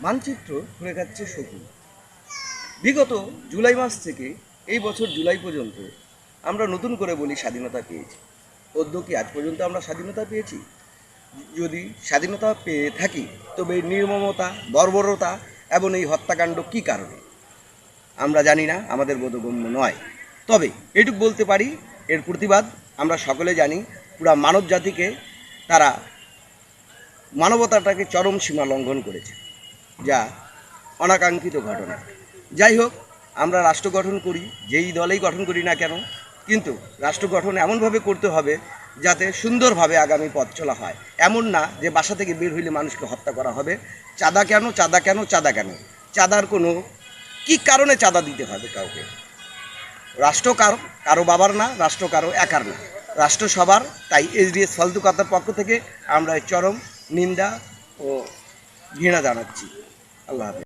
মানচিত্র খুলে খাচ্ছে শকুন। বিগত জুলাই মাস থেকে এই বছর জুলাই পর্যন্ত আমরা নতুন করে বলি স্বাধীনতা পেয়েছি। অদ্য কি আজ পর্যন্ত আমরা স্বাধীনতা পেয়েছি? যদি স্বাধীনতা পেয়ে থাকি তবে এই নির্মমতা, বর্বরতা এবং এই হত্যাকাণ্ড কী কারণে আমরা জানি না, আমাদের বোধগম্য নয়। তবে এটুকু বলতে পারি, এর প্রতিবাদ আমরা সকলে জানি। পুরা মানব জাতিকে তারা মানবতাটাকে চরম সীমা লঙ্ঘন করেছে, যা অনাকাঙ্ক্ষিত ঘটনা। যাই হোক, আমরা রাষ্ট্র গঠন করি, যেই দলেই গঠন করি না কেন, কিন্তু রাষ্ট্র গঠন এমনভাবে করতে হবে যাতে সুন্দরভাবে আগামী পথ চলা হয়। এমন না যে বাসা থেকে বের হইলে মানুষকে হত্যা করা হবে। চাঁদা কেন, চাঁদা কেন, চাঁদা কেন? চাঁদার কোনো কী কারণে চাঁদা দিতে হবে কাউকে? রাষ্ট্র কারো বাবার না, রাষ্ট্র কারো একার না, রাষ্ট্র সবার। তাই এসডিএস ফালতু কথার পক্ষ থেকে আমরা চরম নিন্দা ও ঘৃণা জানাচ্ছি। আল্লাহ হাফেজ।